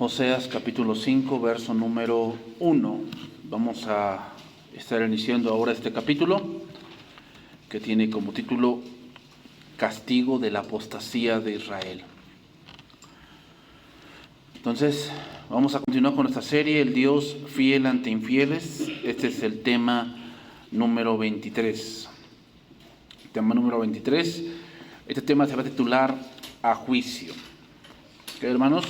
Oseas capítulo 5, verso número 1. Vamos a estar iniciando ahora este capítulo que tiene como título Castigo de la apostasía de Israel. Entonces, vamos a continuar con esta serie, el Dios fiel ante infieles. Este es el tema número 23. Tema número 23. Este tema se va a titular A juicio. ¿Qué, hermanos?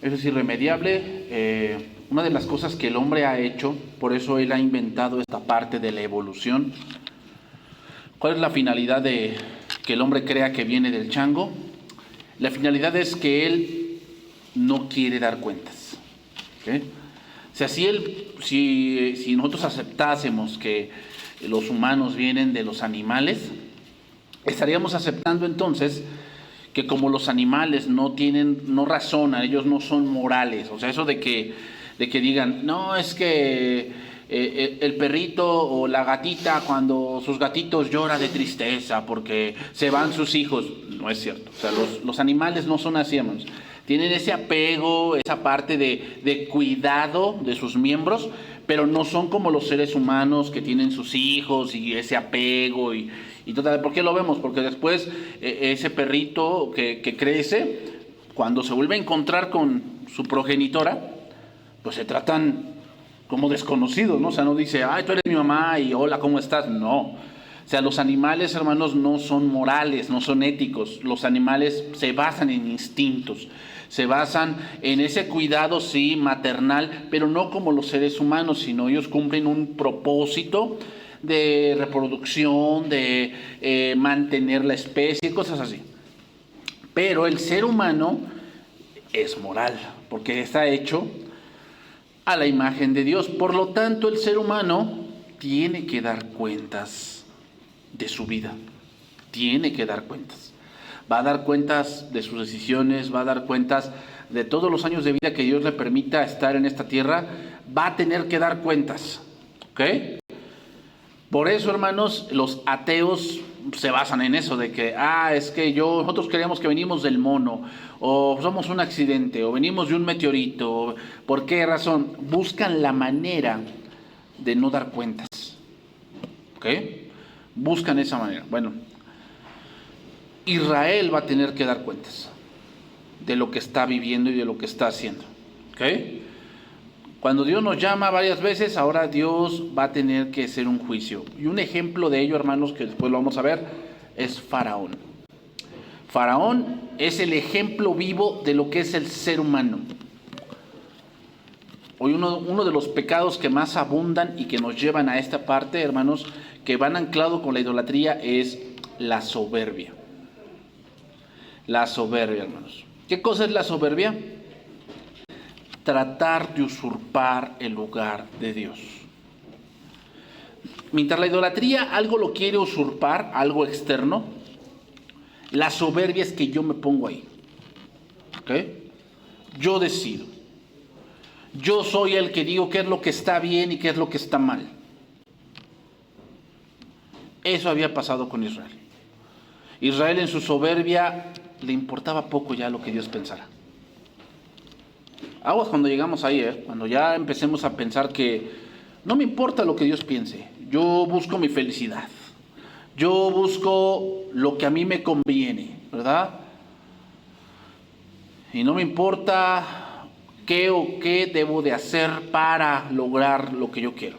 Eso es irremediable. Una de las cosas que el hombre ha hecho, por eso él ha inventado esta parte de la evolución. ¿Cuál es la finalidad de que el hombre crea que viene del chango? La finalidad es que él no quiere dar cuentas. ¿Okay? O sea, si nosotros aceptásemos que los humanos vienen de los animales, estaríamos aceptando entonces que como los animales no razonan, ellos no son morales. O sea, eso de que digan, no, es que el perrito o la gatita, cuando sus gatitos llora de tristeza porque se van sus hijos, no es cierto. O sea, los animales no son así, hermanos. Tienen ese apego, esa parte de cuidado de sus miembros, pero no son como los seres humanos que tienen sus hijos y ese apego y total. ¿Por qué lo vemos? Porque después ese perrito que crece, cuando se vuelve a encontrar con su progenitora, pues se tratan como desconocidos, ¿no? O sea, no dice, ay, tú eres mi mamá y hola, ¿cómo estás? No. O sea, los animales, hermanos, no son morales, no son éticos. Los animales se basan en instintos, se basan en ese cuidado, sí, maternal, pero no como los seres humanos, sino ellos cumplen un propósito de reproducción, de mantener la especie, cosas así. Pero el ser humano es moral, porque está hecho a la imagen de Dios. Por lo tanto, el ser humano tiene que dar cuentas de su vida. Tiene que dar cuentas. Va a dar cuentas de sus decisiones, va a dar cuentas de todos los años de vida que Dios le permita estar en esta tierra. Va a tener que dar cuentas. ¿Ok? Por eso, hermanos, los ateos se basan en eso, de que, es que nosotros creemos que venimos del mono, o somos un accidente, o venimos de un meteorito. ¿Por qué razón? Buscan la manera de no dar cuentas. ¿Ok? Buscan esa manera. Bueno, Israel va a tener que dar cuentas de lo que está viviendo y de lo que está haciendo. ¿Ok? Cuando Dios nos llama varias veces, ahora Dios va a tener que hacer un juicio. Y un ejemplo de ello, hermanos, que después lo vamos a ver, es Faraón. Faraón es el ejemplo vivo de lo que es el ser humano. Hoy uno de los pecados que más abundan y que nos llevan a esta parte, hermanos, que van anclados con la idolatría, es la soberbia. La soberbia, hermanos. ¿Qué cosa es la soberbia? Tratar de usurpar el lugar de Dios. Mientras la idolatría algo lo quiere usurpar, algo externo, la soberbia es que yo me pongo ahí. ¿Ok? Yo decido. Yo soy el que digo qué es lo que está bien y qué es lo que está mal. Eso había pasado con Israel. Israel en su soberbia le importaba poco ya lo que Dios pensara. Aguas cuando llegamos ahí, cuando ya empecemos a pensar que no me importa lo que Dios piense, yo busco mi felicidad, yo busco lo que a mí me conviene, ¿verdad? Y no me importa qué o qué debo de hacer para lograr lo que yo quiero.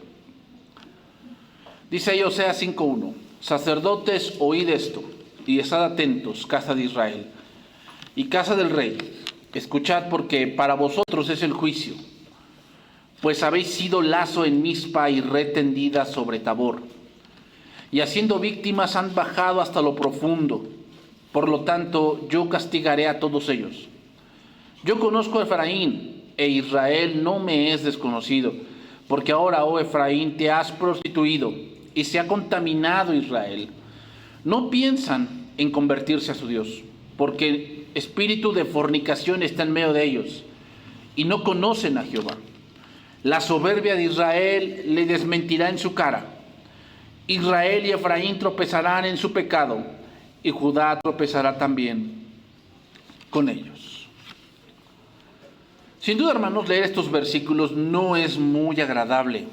Dice ahí Oseas 5:1, sacerdotes, oíd esto, y estad atentos, casa de Israel, y casa del rey. Escuchad, porque para vosotros es el juicio, pues habéis sido lazo en Mizpa y red tendida sobre Tabor, y haciendo víctimas han bajado hasta lo profundo. Por lo tanto, yo castigaré a todos ellos. Yo conozco a Efraín, e Israel no me es desconocido, porque ahora, oh Efraín, te has prostituido, y se ha contaminado Israel. No piensan en convertirse a su Dios, porque espíritu de fornicación está en medio de ellos, y no conocen a Jehová. La soberbia de Israel le desmentirá en su cara. Israel y Efraín tropezarán en su pecado, y Judá tropezará también con ellos. Sin duda, hermanos, leer estos versículos no es muy agradable.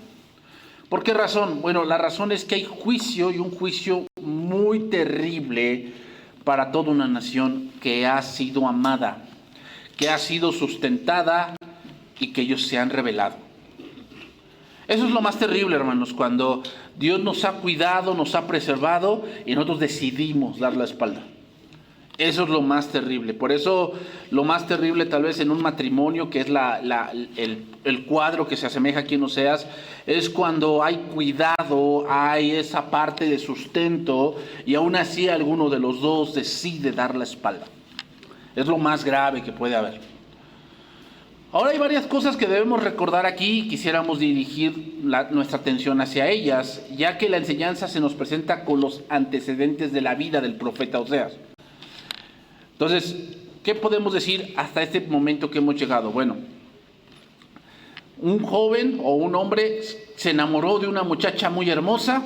¿Por qué razón? Bueno, la razón es que hay juicio, y un juicio muy terrible para toda una nación que ha sido amada, que ha sido sustentada y que ellos se han rebelado. Eso es lo más terrible, hermanos, cuando Dios nos ha cuidado, nos ha preservado y nosotros decidimos dar la espalda. Eso es lo más terrible. Por eso lo más terrible tal vez en un matrimonio, que es el cuadro que se asemeja aquí en Oseas, es cuando hay cuidado, hay esa parte de sustento y aún así alguno de los dos decide dar la espalda. Es lo más grave que puede haber. Ahora hay varias cosas que debemos recordar aquí y quisiéramos dirigir nuestra atención hacia ellas, ya que la enseñanza se nos presenta con los antecedentes de la vida del profeta Oseas. Entonces, ¿qué podemos decir hasta este momento que hemos llegado? Bueno, un joven o un hombre se enamoró de una muchacha muy hermosa,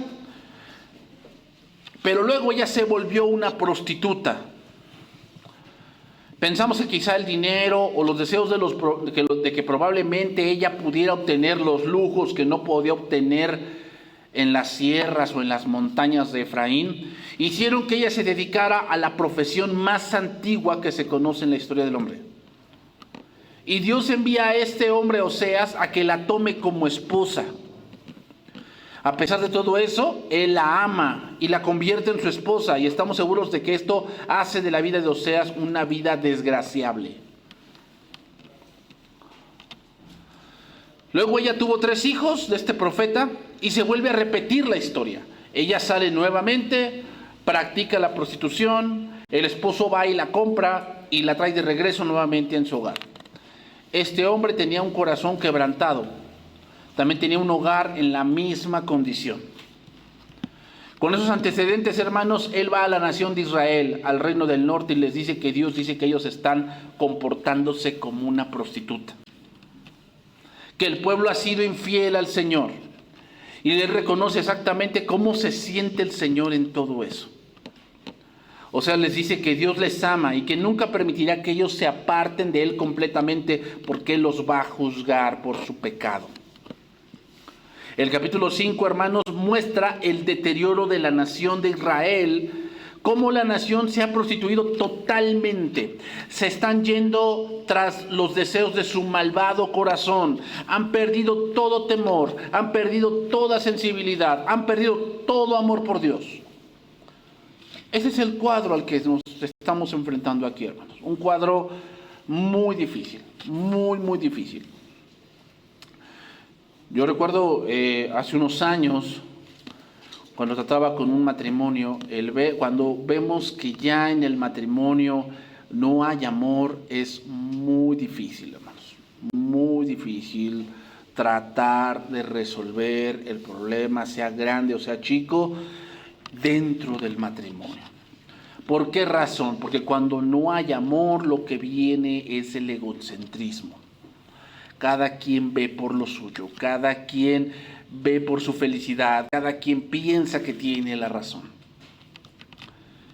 pero luego ella se volvió una prostituta. Pensamos que quizá el dinero o los deseos de que probablemente ella pudiera obtener los lujos que no podía obtener en las sierras o en las montañas de Efraín, hicieron que ella se dedicara a la profesión más antigua que se conoce en la historia del hombre. Y Dios envía a este hombre, Oseas, a que la tome como esposa. A pesar de todo eso, él la ama y la convierte en su esposa, y estamos seguros de que esto hace de la vida de Oseas una vida desgraciable. Luego ella tuvo 3 hijos de este profeta y se vuelve a repetir la historia. Ella sale nuevamente, practica la prostitución, el esposo va y la compra y la trae de regreso nuevamente en su hogar. Este hombre tenía un corazón quebrantado, también tenía un hogar en la misma condición. Con esos antecedentes, hermanos, él va a la nación de Israel, al reino del norte, y les dice que Dios dice que ellos están comportándose como una prostituta, que el pueblo ha sido infiel al Señor, y él reconoce exactamente cómo se siente el Señor en todo eso. O sea, les dice que Dios les ama y que nunca permitirá que ellos se aparten de Él completamente, porque Él los va a juzgar por su pecado. El capítulo 5, hermanos, muestra el deterioro de la nación de Israel, cómo la nación se ha prostituido totalmente. Se están yendo tras los deseos de su malvado corazón. Han perdido todo temor, han perdido toda sensibilidad, han perdido todo amor por Dios. Ese es el cuadro al que nos estamos enfrentando aquí, hermanos. Un cuadro muy difícil, muy difícil. Yo recuerdo hace unos años, cuando trataba con un matrimonio, cuando vemos que ya en el matrimonio no hay amor, es muy difícil, hermanos. Muy difícil tratar de resolver el problema, sea grande o sea chico, dentro del matrimonio. ¿Por qué razón? Porque cuando no hay amor, lo que viene es el egocentrismo. Cada quien ve por lo suyo, cada quien ve por su felicidad, cada quien piensa que tiene la razón.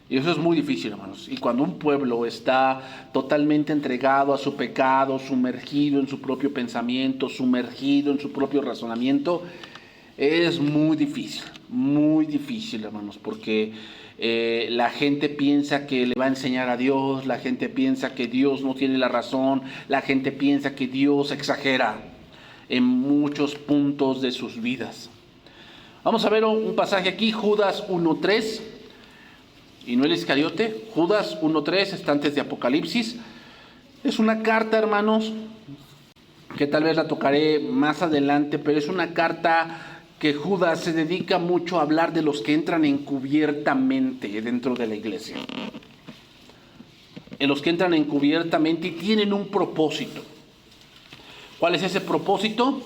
Y eso es muy difícil, hermanos. Y cuando un pueblo está totalmente entregado a su pecado, sumergido en su propio pensamiento, sumergido en su propio razonamiento, es muy difícil, hermanos, porque la gente piensa que le va a enseñar a Dios, la gente piensa que Dios no tiene la razón, la gente piensa que Dios exagera en muchos puntos de sus vidas. Vamos a ver un pasaje aquí, Judas 1:3, y no el Iscariote. Judas 1:3 está antes de Apocalipsis. Es una carta, hermanos, que tal vez la tocaré más adelante, pero es una carta que Judas se dedica mucho a hablar de los que entran encubiertamente dentro de la iglesia. En los que entran encubiertamente y tienen un propósito. ¿Cuál es ese propósito?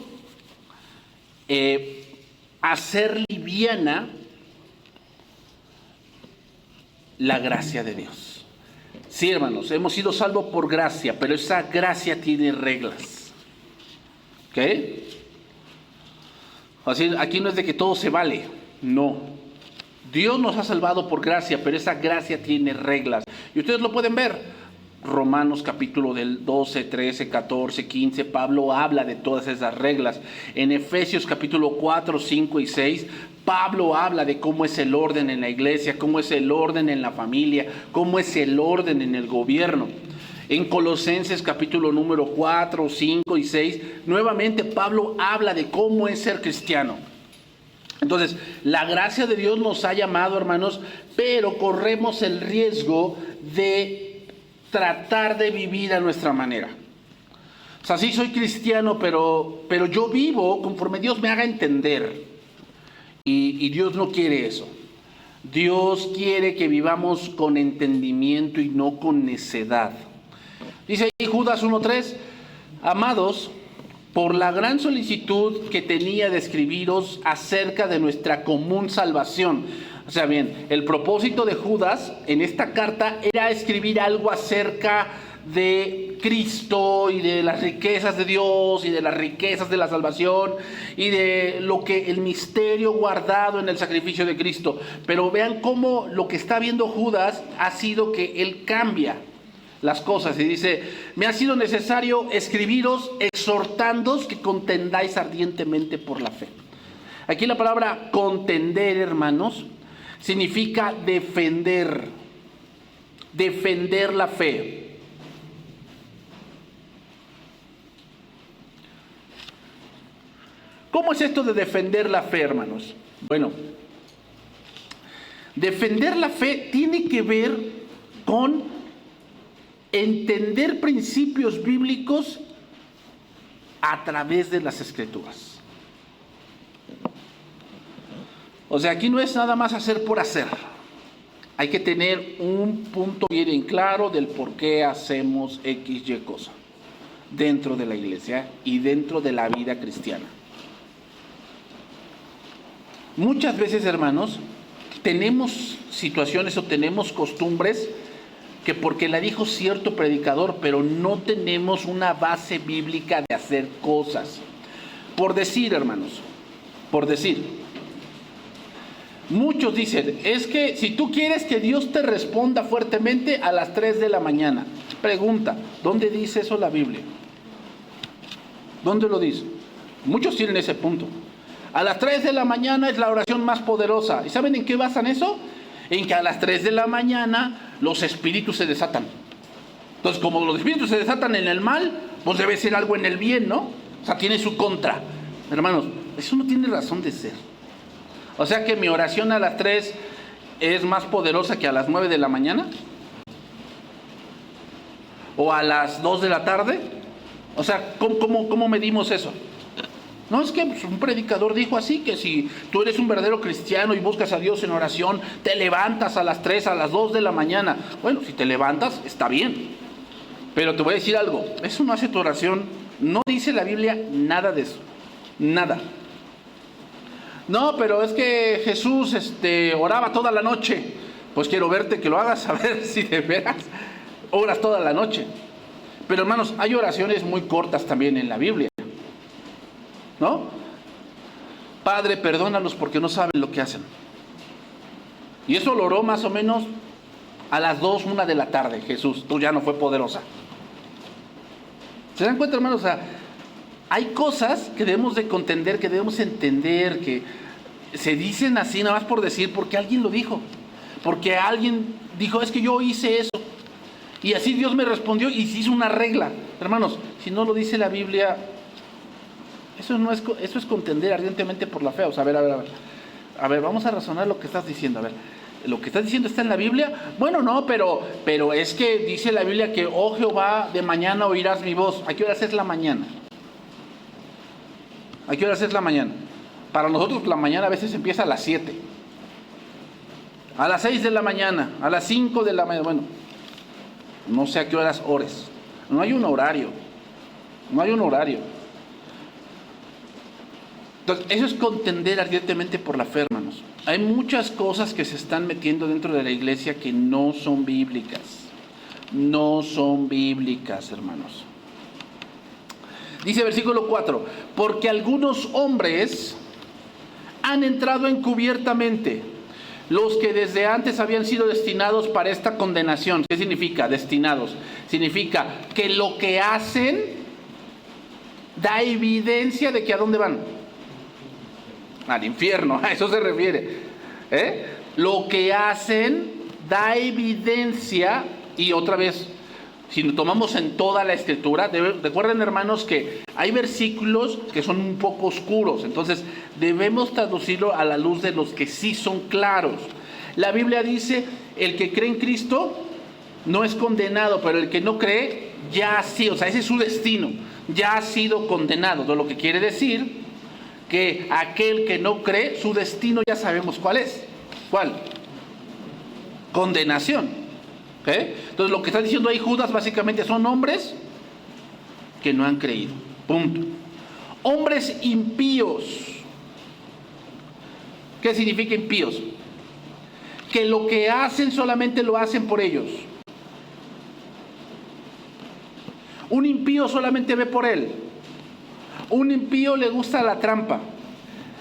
Hacer liviana la gracia de Dios. Sí, hermanos, hemos sido salvos por gracia, pero esa gracia tiene reglas. ¿Ok? Así, aquí no es de que todo se vale, no. Dios nos ha salvado por gracia, pero esa gracia tiene reglas. Y ustedes lo pueden ver. Romanos capítulo del 12, 13, 14, 15, Pablo habla de todas esas reglas. En Efesios capítulo 4, 5 y 6, Pablo habla de cómo es el orden en la iglesia, cómo es el orden en la familia, cómo es el orden en el gobierno. En Colosenses capítulo número 4, 5 y 6, nuevamente Pablo habla de cómo es ser cristiano. Entonces, la gracia de Dios nos ha llamado, hermanos, pero corremos el riesgo de tratar de vivir a nuestra manera. O sea, sí soy cristiano, pero yo vivo conforme Dios me haga entender. Y Dios no quiere eso. Dios quiere que vivamos con entendimiento y no con necedad. Dice ahí Judas 1:3, amados, por la gran solicitud que tenía de escribiros acerca de nuestra común salvación. O sea, bien, el propósito de Judas en esta carta era escribir algo acerca de Cristo y de las riquezas de Dios y de las riquezas de la salvación y de lo que el misterio guardado en el sacrificio de Cristo. Pero vean cómo lo que está viendo Judas ha sido que él cambia las cosas y dice: me ha sido necesario escribiros exhortándoos que contendáis ardientemente por la fe. Aquí la palabra contender, hermanos, significa defender la fe. ¿Cómo es esto de defender la fe, hermanos? Bueno, defender la fe tiene que ver con entender principios bíblicos a través de las Escrituras. O sea, aquí no es nada más hacer por hacer. Hay que tener un punto bien en claro del por qué hacemos X, Y cosa dentro de la iglesia y dentro de la vida cristiana. Muchas veces, hermanos, tenemos situaciones o tenemos costumbres que porque la dijo cierto predicador, pero no tenemos una base bíblica de hacer cosas. Por decir, hermanos, muchos dicen, es que si tú quieres que Dios te responda fuertemente a las 3 de la mañana, pregunta, ¿dónde dice eso la Biblia? ¿Dónde lo dice? Muchos tienen ese punto. A las 3 de la mañana es la oración más poderosa. ¿Y saben en qué basan eso? En que a las 3 de la mañana los espíritus se desatan. Entonces, como los espíritus se desatan en el mal, pues debe ser algo en el bien, ¿no? O sea, tiene su contra. Hermanos, eso no tiene razón de ser. O sea que mi oración a las 3 es más poderosa que a las 9 de la mañana. O a las 2 de la tarde. O sea, ¿cómo medimos eso? No, es que un predicador dijo así, que si tú eres un verdadero cristiano y buscas a Dios en oración, te levantas a las 3, a las 2 de la mañana. Bueno, si te levantas, está bien. Pero te voy a decir algo, eso no hace tu oración. No dice la Biblia nada de eso. Nada. No, pero es que Jesús oraba toda la noche. Pues quiero verte que lo hagas, a ver si de veras oras toda la noche. Pero hermanos, hay oraciones muy cortas también en la Biblia, ¿no? Padre, perdónalos porque no saben lo que hacen. Y eso lo oró más o menos a las 2, 1 de la tarde. Jesús, tú ya no fue poderosa. ¿Se dan cuenta, hermanos? O sea, hay cosas que debemos de contender, que debemos entender, que se dicen así nada más por decir, porque alguien lo dijo. Porque alguien dijo, es que yo hice eso. Y así Dios me respondió y se hizo una regla. Hermanos, si no lo dice la Biblia, eso es contender ardientemente por la fe. O sea, a ver, vamos a razonar lo que estás diciendo. A ver, ¿lo que estás diciendo está en la Biblia? Bueno, no, pero es que dice la Biblia que, oh Jehová, de mañana oirás mi voz. ¿A qué horas es la mañana? ¿A qué horas es la mañana? Para nosotros la mañana a veces empieza a las 7. A las 6 de la mañana, a las 5 de la mañana. Bueno, no sé a qué horas ores. No hay un horario. No hay un horario. Entonces, eso es contender ardientemente por la fe, hermanos. Hay muchas cosas que se están metiendo dentro de la iglesia que no son bíblicas. No son bíblicas, hermanos. Dice versículo 4, porque algunos hombres han entrado encubiertamente, los que desde antes habían sido destinados para esta condenación. ¿Qué significa destinados? Significa que lo que hacen da evidencia de que ¿a dónde van? Al infierno, a eso se refiere. Lo que hacen da evidencia, y otra vez, si lo tomamos en toda la Escritura, recuerden, hermanos, que hay versículos que son un poco oscuros, entonces debemos traducirlo a la luz de los que sí son claros. La Biblia dice, el que cree en Cristo no es condenado, pero el que no cree, ya sí, o sea, ese es su destino, ya ha sido condenado. Entonces, lo que quiere decir que aquel que no cree, su destino ya sabemos cuál es. ¿Cuál? Condenación. Entonces, lo que está diciendo ahí Judas básicamente son hombres que no han creído. Punto. Hombres impíos. ¿Qué significa impíos? Que lo que hacen solamente lo hacen por ellos. Un impío solamente ve por él. Un impío le gusta la trampa,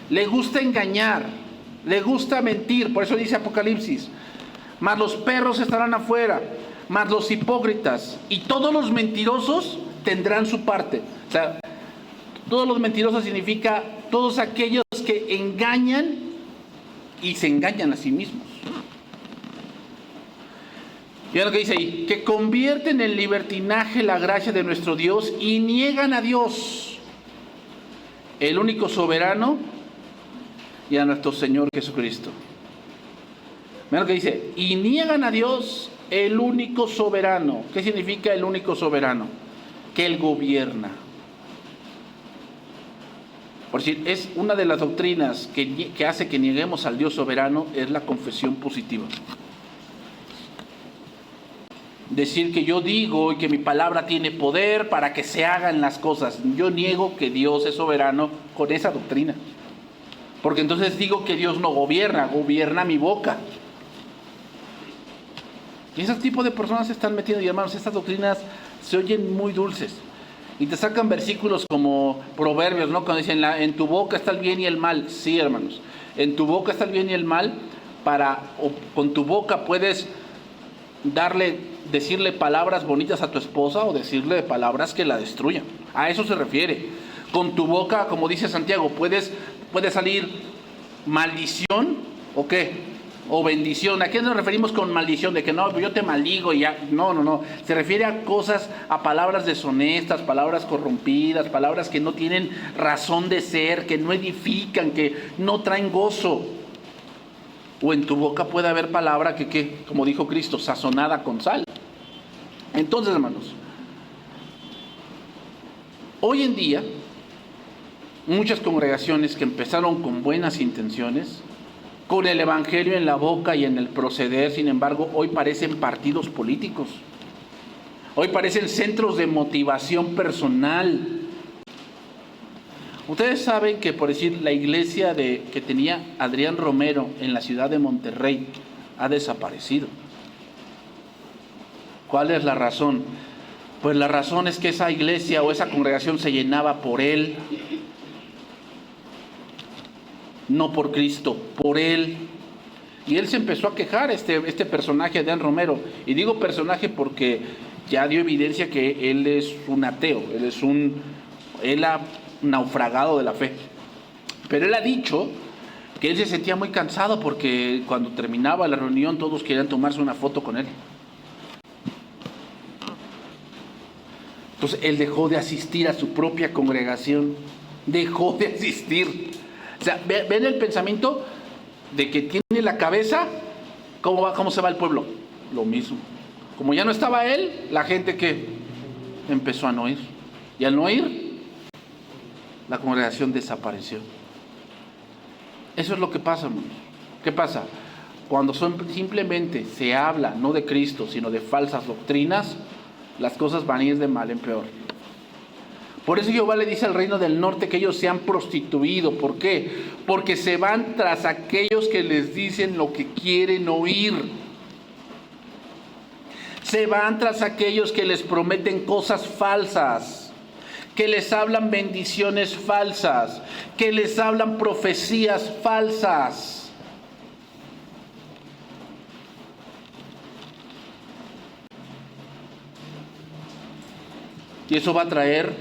le gusta engañar, le gusta mentir. Por eso dice Apocalipsis: mas los perros estarán afuera, mas los hipócritas y todos los mentirosos tendrán su parte. O sea, todos los mentirosos significa todos aquellos que engañan y se engañan a sí mismos. Vean lo que dice ahí: que convierten en libertinaje la gracia de nuestro Dios y niegan a Dios, el único soberano, y a nuestro Señor Jesucristo. Vean lo que dice: y niegan a Dios, el único soberano. ¿Qué significa el único soberano? Que Él gobierna. Por decir, es una de las doctrinas que hace que nieguemos al Dios soberano, es la confesión positiva. Decir que yo digo y que mi palabra tiene poder para que se hagan las cosas. Yo niego que Dios es soberano con esa doctrina. Porque entonces digo que Dios no gobierna, gobierna mi boca. Y ese tipo de personas se están metiendo, y hermanos, estas doctrinas se oyen muy dulces. Y te sacan versículos como Proverbios, ¿no? Cuando dicen, en tu boca está el bien y el mal. Sí, hermanos, en tu boca está el bien y el mal, con tu boca puedes decirle palabras bonitas a tu esposa o decirle palabras que la destruyan. A eso se refiere. Con tu boca, como dice Santiago, puede salir maldición o qué, o bendición. ¿A qué nos referimos con maldición? De que no, yo te maldigo y ya. No. Se refiere a cosas, a palabras deshonestas, palabras corrompidas, palabras que no tienen razón de ser, que no edifican, que no traen gozo. O en tu boca puede haber palabra que, como dijo Cristo, sazonada con sal. Entonces, hermanos, hoy en día, muchas congregaciones que empezaron con buenas intenciones, con el evangelio en la boca y en el proceder, sin embargo, hoy parecen partidos políticos. Hoy parecen centros de motivación personal. Ustedes saben que, por decir, la iglesia que tenía Adrián Romero en la ciudad de Monterrey ha desaparecido. ¿Cuál es la razón? Pues la razón es que esa iglesia o esa congregación se llenaba por él, no por Cristo, por él. Y él se empezó a quejar, este personaje, Adrián Romero. Y digo personaje porque ya dio evidencia que él es un ateo, él ha naufragado de la fe. Pero él ha dicho que él se sentía muy cansado porque cuando terminaba la reunión todos querían tomarse una foto con él. Entonces él dejó de asistir a su propia congregación, dejó de asistir. O sea, ven el pensamiento de que tiene la cabeza. ¿Cómo se va el pueblo? Lo mismo. Como ya no estaba él, la gente que empezó a no ir. Y al no ir, la congregación desapareció. Eso es lo que pasa, hermanos. ¿Qué pasa? Cuando simplemente se habla no de Cristo, sino de falsas doctrinas, las cosas van a ir de mal en peor. Por eso Jehová le dice al reino del norte que ellos se han prostituido. ¿Por qué? Porque se van tras aquellos que les dicen lo que quieren oír. Se van tras aquellos que les prometen cosas falsas, que les hablan bendiciones falsas, que les hablan profecías falsas. Y eso va a traer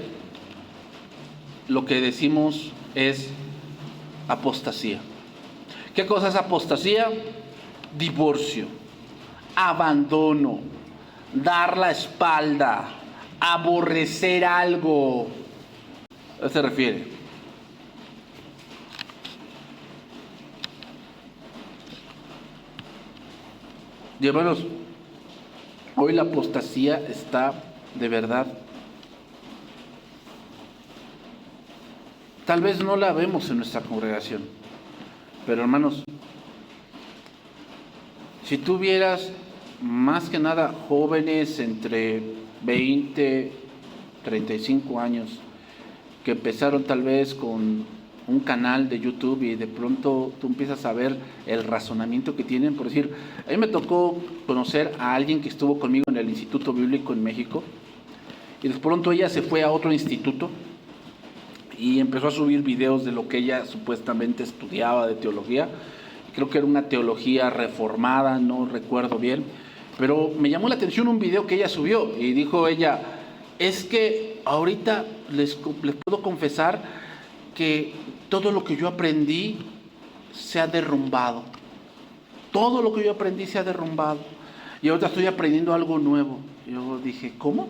lo que decimos es apostasía. ¿Qué cosa es apostasía? Divorcio, abandono, dar la espalda, aborrecer algo. ¿A qué se refiere? Y hermanos, hoy la apostasía está de verdad. Tal vez no la vemos en nuestra congregación, pero hermanos, si tú vieras más que nada jóvenes entre 20, 35 años, que empezaron tal vez con un canal de YouTube y de pronto tú empiezas a ver el razonamiento que tienen, por decir, a mí me tocó conocer a alguien que estuvo conmigo en el Instituto Bíblico en México y de pronto ella se fue a otro instituto y empezó a subir videos de lo que ella supuestamente estudiaba de teología. Creo que era una teología reformada, no recuerdo bien, pero me llamó la atención un video que ella subió y dijo ella, es que ahorita les puedo confesar que todo lo que yo aprendí se ha derrumbado. Todo lo que yo aprendí se ha derrumbado. Y ahorita estoy aprendiendo algo nuevo. Yo dije, ¿cómo?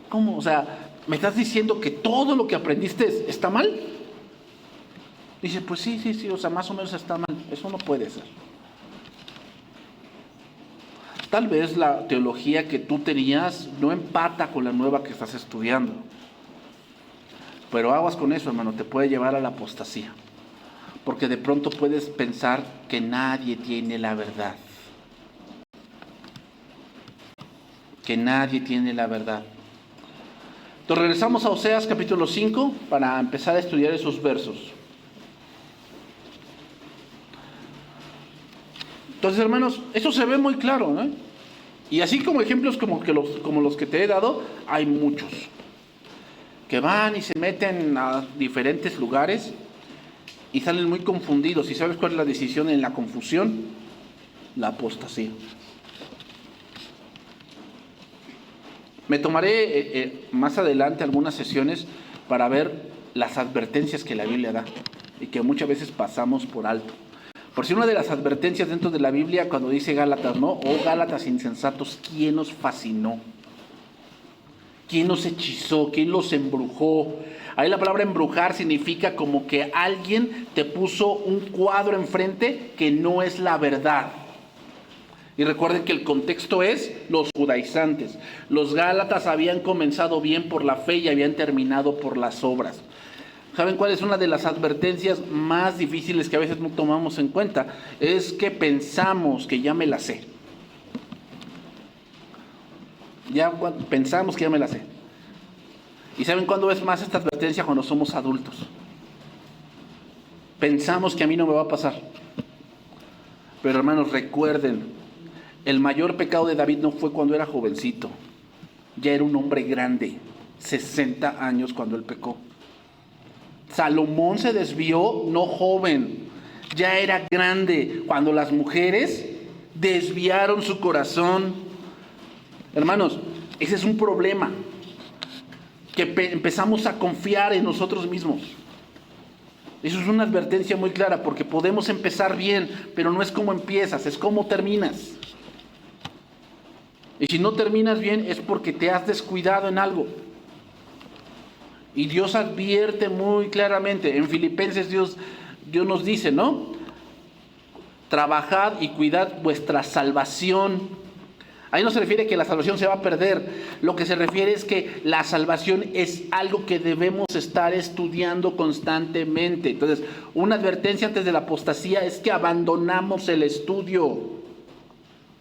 ¿Cómo? O sea, ¿me estás diciendo que todo lo que aprendiste está mal? Dice, pues sí, o sea, más o menos está mal. Eso no puede ser. Tal vez la teología que tú tenías no empata con la nueva que estás estudiando. Pero aguas con eso, hermano, te puede llevar a la apostasía. Porque de pronto puedes pensar que nadie tiene la verdad. Que nadie tiene la verdad. Entonces regresamos a Oseas capítulo 5 para empezar a estudiar esos versos. Entonces, hermanos, eso se ve muy claro, ¿no? Y así como ejemplos como los que te he dado, hay muchos. Que van y se meten a diferentes lugares y salen muy confundidos. ¿Y sabes cuál es la decisión en la confusión? La apostasía. Me tomaré más adelante algunas sesiones para ver las advertencias que la Biblia da y que muchas veces pasamos por alto. Por si una de las advertencias dentro de la Biblia, cuando dice Gálatas, ¿no? Oh Gálatas insensatos, ¿quién os fascinó? ¿Quién los hechizó? ¿Quién los embrujó? Ahí la palabra embrujar significa como que alguien te puso un cuadro enfrente que no es la verdad. Y recuerden que el contexto es los judaizantes. Los gálatas habían comenzado bien por la fe y habían terminado por las obras. ¿Saben cuál es una de las advertencias más difíciles que a veces no tomamos en cuenta? Es que pensamos que ya me la sé. Ya pensamos que ya me la sé. ¿Y saben cuándo es más esta advertencia? Cuando somos adultos. Pensamos que a mí no me va a pasar. Pero hermanos, recuerden, el mayor pecado de David no fue cuando era jovencito. Ya era un hombre grande, 60 años cuando él pecó. Salomón se desvió no joven, ya era grande cuando las mujeres desviaron su corazón. Hermanos, ese es un problema, que empezamos a confiar en nosotros mismos. Eso es una advertencia muy clara, porque podemos empezar bien, pero no es cómo empiezas, es cómo terminas. Y si no terminas bien es porque te has descuidado en algo. Y Dios advierte muy claramente, en Filipenses Dios nos dice, ¿no? Trabajad y cuidad vuestra salvación. Ahí no se refiere que la salvación se va a perder. Lo que se refiere es que la salvación es algo que debemos estar estudiando constantemente. Entonces, una advertencia antes de la apostasía es que abandonamos el estudio.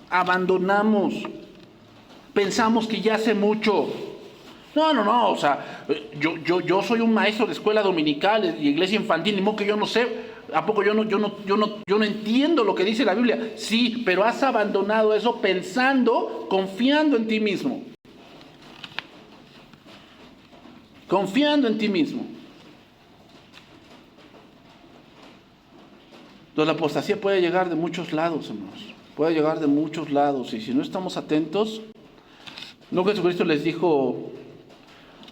Abandonamos. Pensamos que ya sé mucho. No, o sea, yo soy un maestro de escuela dominical y iglesia infantil, ni modo que yo no sé. ¿A poco yo no entiendo lo que dice la Biblia? Sí, pero has abandonado eso pensando, confiando en ti mismo. Confiando en ti mismo. Entonces la apostasía puede llegar de muchos lados, hermanos. Puede llegar de muchos lados. Y si no estamos atentos, ¿no Jesucristo les dijo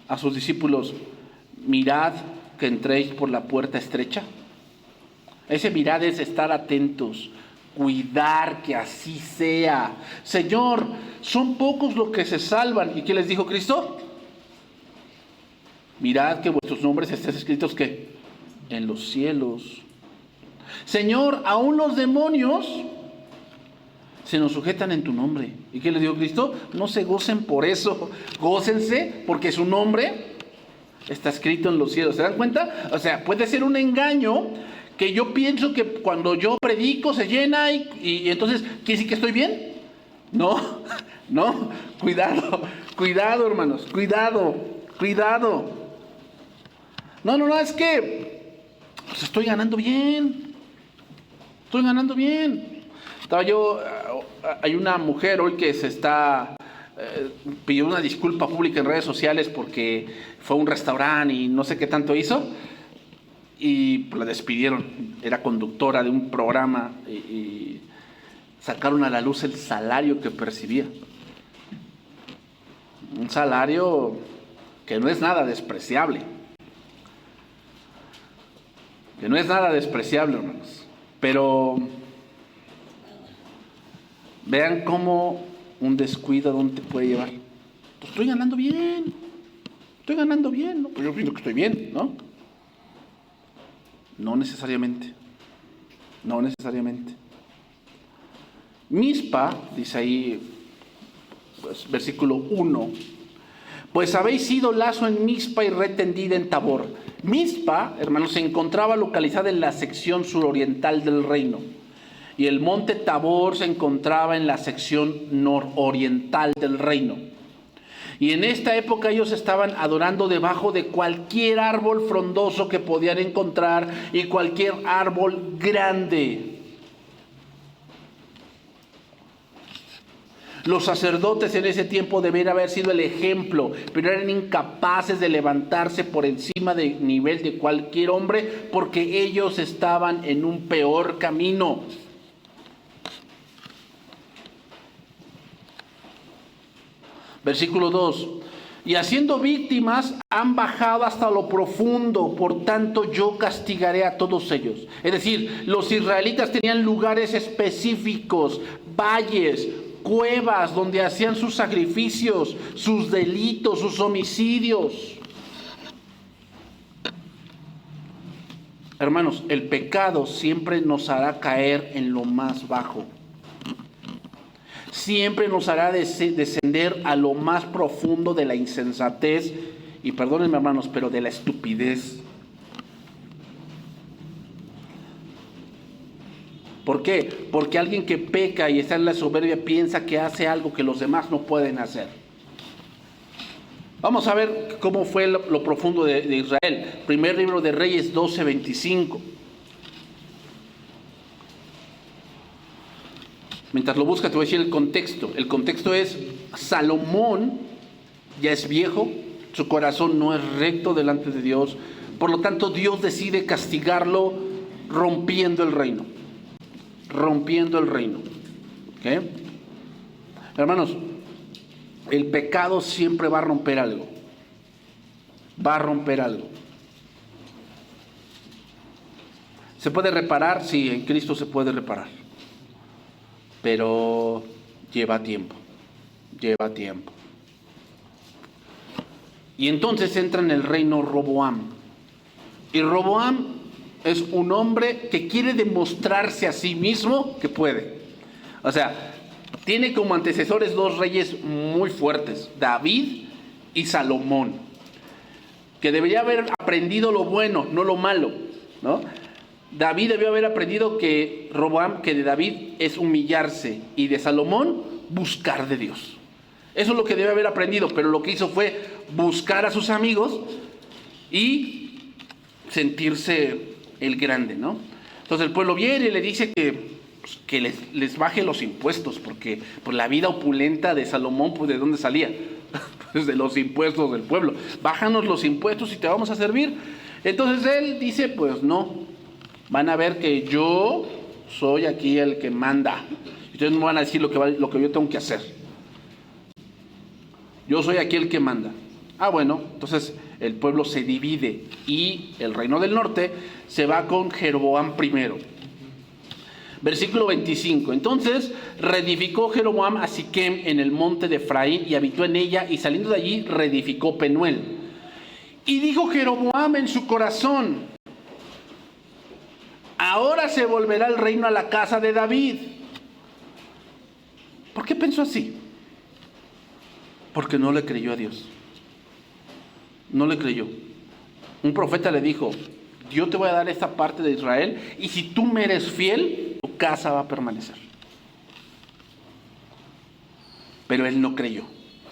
a sus discípulos: mirad que entréis por la puerta estrecha. Ese mirad es estar atentos, cuidar que así sea. Señor, son pocos los que se salvan. ¿Y qué les dijo Cristo? Mirad que vuestros nombres estén escritos, ¿qué? En los cielos. Señor, aún los demonios se nos sujetan en tu nombre. ¿Y qué les dijo Cristo? No se gocen por eso, gócense porque su nombre está escrito en los cielos. ¿Se dan cuenta? O sea, puede ser un engaño que yo pienso que cuando yo predico se llena y entonces, ¿quiere decir que estoy bien? No, no, cuidado hermanos, cuidado. No, es que pues estoy ganando bien. Hay una mujer hoy que se está pidió una disculpa pública en redes sociales porque fue a un restaurante y no sé qué tanto hizo y pues la despidieron. Era conductora de un programa y sacaron a la luz el salario que percibía. Un salario que no es nada despreciable. Hermanos. Pero vean cómo un descuido a dónde te puede llevar. Pues estoy ganando bien, ¿no? Pues yo pienso que estoy bien, ¿no? No necesariamente. Mizpa, dice ahí, pues, versículo 1, pues habéis sido lazo en Mizpa y red tendida en Tabor. Mizpa, hermanos, se encontraba localizada en la sección suroriental del reino. Y el monte Tabor se encontraba en la sección nororiental del reino. Y en esta época ellos estaban adorando debajo de cualquier árbol frondoso que podían encontrar y cualquier árbol grande. Los sacerdotes en ese tiempo debían haber sido el ejemplo, pero eran incapaces de levantarse por encima del nivel de cualquier hombre porque ellos estaban en un peor camino. Versículo 2. Y haciendo víctimas han bajado hasta lo profundo, por tanto yo castigaré a todos ellos. Es decir, los israelitas tenían lugares específicos, valles, cuevas donde hacían sus sacrificios, sus delitos, sus homicidios. Hermanos, el pecado siempre nos hará caer en lo más bajo. Siempre nos hará descender a lo más profundo de la insensatez y, perdónenme hermanos, pero de la estupidez. ¿Por qué? Porque alguien que peca y está en la soberbia piensa que hace algo que los demás no pueden hacer. Vamos a ver cómo fue lo profundo de Israel. Primer libro de Reyes 12:25. Mientras lo busca te voy a decir el contexto. El contexto es: Salomón ya es viejo, su corazón no es recto delante de Dios, por lo tanto Dios decide castigarlo rompiendo el reino. ¿Okay? Hermanos, el pecado siempre va a romper algo. ¿Se puede reparar? Sí, en Cristo se puede reparar. Pero lleva tiempo. Y entonces entra en el reino Roboam. Y Roboam es un hombre que quiere demostrarse a sí mismo que puede. O sea, tiene como antecesores dos reyes muy fuertes, David y Salomón, que debería haber aprendido lo bueno, no lo malo, ¿no? David debió haber aprendido que de David es humillarse y de Salomón buscar de Dios. Eso es lo que debe haber aprendido, pero lo que hizo fue buscar a sus amigos y sentirse el grande, ¿no? Entonces el pueblo viene y le dice que les baje los impuestos, porque pues, la vida opulenta de Salomón, pues ¿de dónde salía? Pues de los impuestos del pueblo. Bájanos los impuestos y te vamos a servir. Entonces él dice, pues no. Van a ver que yo soy aquí el que manda. Ustedes no van a decir lo que yo tengo que hacer. Yo soy aquí el que manda. Bueno, entonces el pueblo se divide y el reino del norte se va con Jeroboam primero. Versículo 25. Entonces reedificó Jeroboam a Siquem en el monte de Efraín y habitó en ella, y saliendo de allí reedificó Penuel. Y dijo Jeroboam en su corazón: ahora se volverá el reino a la casa de David. ¿Por qué pensó así? Porque no le creyó a Dios. No le creyó. Un profeta le dijo: yo te voy a dar esta parte de Israel, y si tú me eres fiel, tu casa va a permanecer. Pero él no creyó.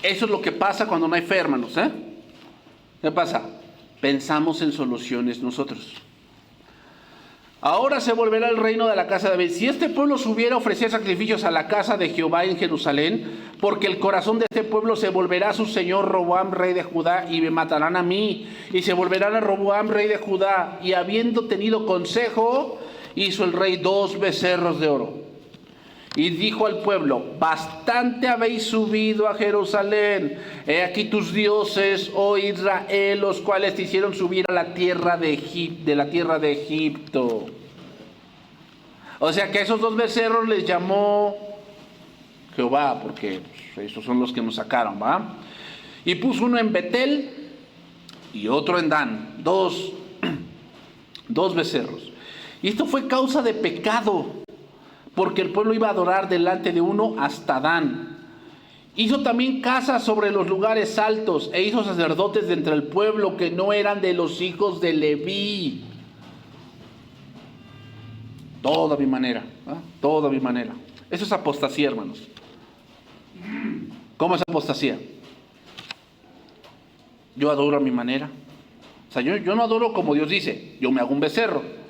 Eso es lo que pasa cuando no hay fe, hermanos, ¿Qué pasa? Pensamos en soluciones nosotros. Ahora se volverá el reino de la casa de David. Si este pueblo subiera a ofrecer sacrificios a la casa de Jehová en Jerusalén, porque el corazón de este pueblo se volverá a su señor Roboam, rey de Judá, y me matarán a mí, y se volverán a Roboam, rey de Judá. Y habiendo tenido consejo, hizo el rey 2 becerros de oro. Y dijo al pueblo: bastante habéis subido a Jerusalén. He aquí tus dioses, oh Israel, los cuales te hicieron subir a la tierra de la tierra de Egipto. O sea que a esos 2 becerros les llamó Jehová, porque esos son los que nos sacaron, ¿va? Y puso uno en Betel y otro en Dan. Dos becerros. Y esto fue causa de pecado, porque el pueblo iba a adorar delante de uno hasta Dan. Hizo también casas sobre los lugares altos, e hizo sacerdotes de entre el pueblo que no eran de los hijos de Leví. Toda mi manera, toda mi manera. Eso es apostasía, hermanos. ¿Cómo es apostasía? Yo adoro a mi manera. O sea, yo no adoro como Dios dice. Yo me hago un becerro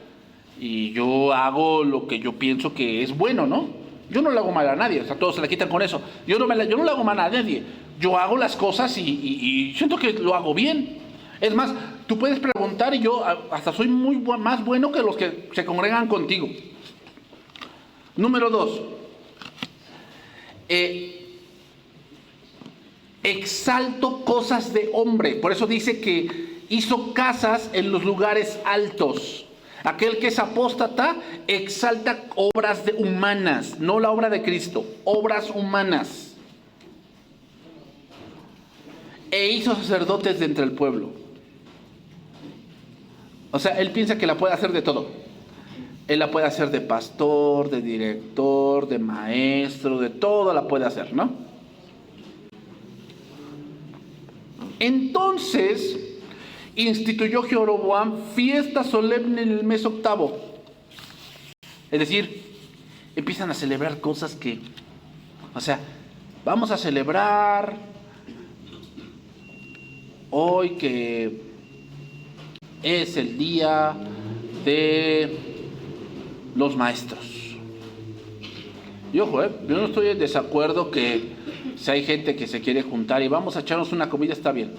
y yo hago lo que yo pienso que es bueno, ¿no? Yo no le hago mal a nadie. O sea, todos se la quitan con eso. Yo no le hago mal a nadie. Yo hago las cosas y siento que lo hago bien. Es más, tú puedes preguntar y yo hasta soy más bueno que los que se congregan contigo. Número 2. Exalto cosas de hombre. Por eso dice que hizo casas en los lugares altos. Aquel que es apóstata exalta obras humanas, no la obra de Cristo, obras humanas. E hizo sacerdotes de entre el pueblo. O sea, él piensa que la puede hacer de todo. Él la puede hacer de pastor, de director, de maestro, de todo la puede hacer, ¿no? Entonces instituyó Jeroboam fiesta solemne en el mes 8. Es decir, empiezan a celebrar cosas que, o sea, vamos a celebrar hoy que es el día de los maestros. Y ojo, yo no estoy en desacuerdo que si hay gente que se quiere juntar y vamos a echarnos una comida, está bien.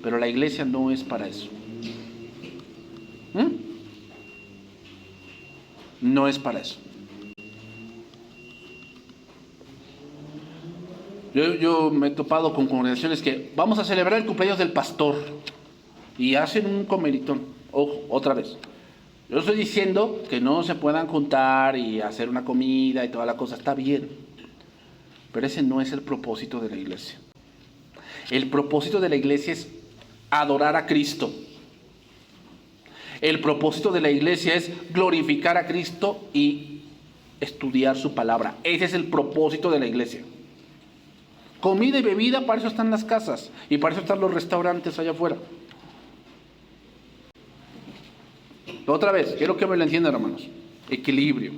Pero la iglesia no es para eso. No es para eso. Yo me he topado con congregaciones que vamos a celebrar el cumpleaños del pastor y hacen un comelitón. Ojo, otra vez. Yo estoy diciendo que no se puedan juntar y hacer una comida y toda la cosa, está bien. Pero ese no es el propósito de la iglesia. El propósito de la iglesia es adorar a Cristo. El propósito de la iglesia es glorificar a Cristo y estudiar su palabra. Ese es el propósito de la iglesia. Comida y bebida, para eso están las casas y para eso están los restaurantes allá afuera. Otra vez, quiero que me lo entiendan, hermanos. Equilibrio.